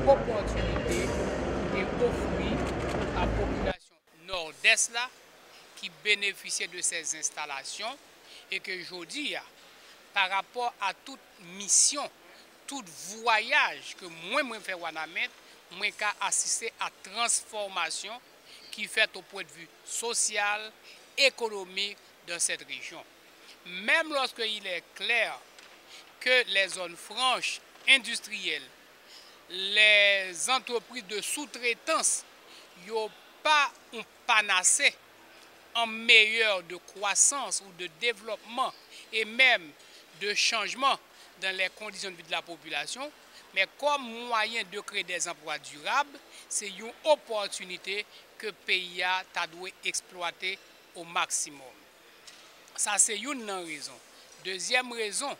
opportunité et offrir à la population nord-est là qui bénéficie de ces installations et que aujourd'hui, par rapport à toute mission, tout voyage que moi fais Wanamet, moi qu'à assister à transformation qui fait au point de vue social, économique dans cette région. Même lorsqu'il est clair que les zones franches industrielles, les entreprises de sous-traitance, n'ont pas un panacée en meilleur de croissance ou de développement et même de changement dans les conditions de vie de la population, mais comme moyen de créer des emplois durables, c'est une opportunité que le pays a dû exploiter au maximum. Ça, c'est une raison. Deuxième raison,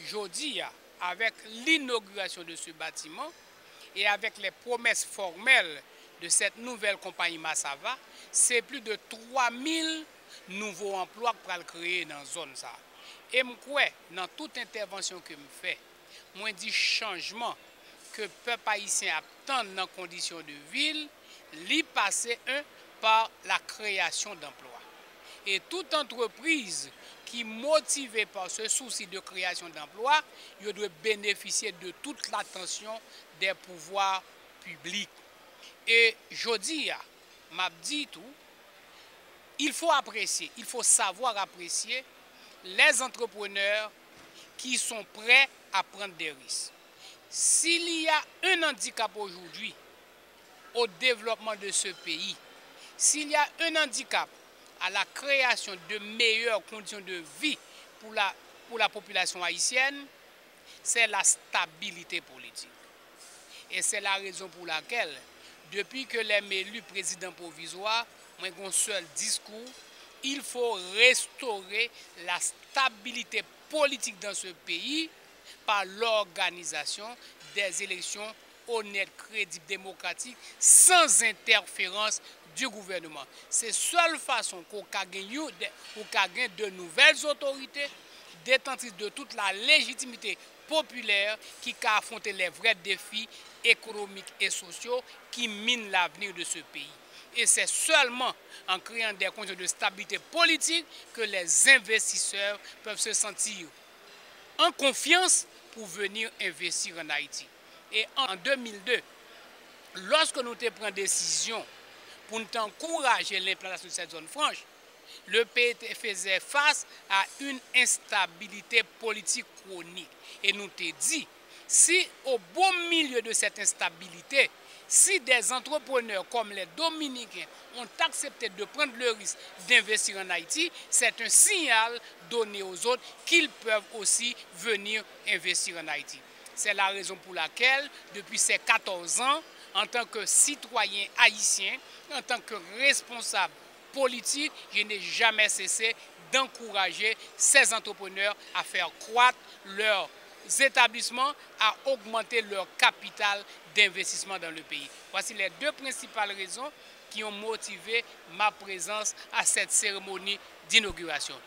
aujourd'hui, avec l'inauguration de ce bâtiment et avec les promesses formelles de cette nouvelle compagnie Massava, c'est plus de 3000 nouveaux emplois pour le créer dans la zone. Et je crois, dans toute intervention que je fais, moi dis changement que le peuple haïtien attend dans les conditions de ville, l'y passer par la création d'emplois. Et toute entreprise qui est motivée par ce souci de création d'emplois, elle doit bénéficier de toute l'attention des pouvoirs publics. Et je dis, il faut apprécier, il faut savoir apprécier les entrepreneurs qui sont prêts à prendre des risques. S'il y a un handicap aujourd'hui au développement de ce pays, s'il y a un handicap à la création de meilleures conditions de vie pour la population haïtienne, c'est la stabilité politique. Et c'est la raison pour laquelle, depuis que les élus président provisoire, moi j'ai un seul discours, il faut restaurer la stabilité politique dans ce pays par l'organisation des élections honnêtes, crédibles, démocratiques, sans interférence du gouvernement. C'est la seule façon qu'on gagne de nouvelles autorités, détentrices de toute la légitimité populaire qui a affronté les vrais défis économiques et sociaux qui minent l'avenir de ce pays. Et c'est seulement en créant des conditions de stabilité politique que les investisseurs peuvent se sentir en confiance pour venir investir en Haïti. Et en 2002, lorsque nous avons pris décision pour nous encourager l'implantation de cette zone franche, le pays faisait face à une instabilité politique chronique. Et nous avons dit, si au beau milieu de cette instabilité, si des entrepreneurs comme les Dominicains ont accepté de prendre le risque d'investir en Haïti, c'est un signal donné aux autres qu'ils peuvent aussi venir investir en Haïti. C'est la raison pour laquelle, depuis ces 14 ans, en tant que citoyen haïtien, en tant que responsable politique, je n'ai jamais cessé d'encourager ces entrepreneurs à faire croître leurs établissements, à augmenter leur capital d'investissement dans le pays. Voici les deux principales raisons qui ont motivé ma présence à cette cérémonie d'inauguration.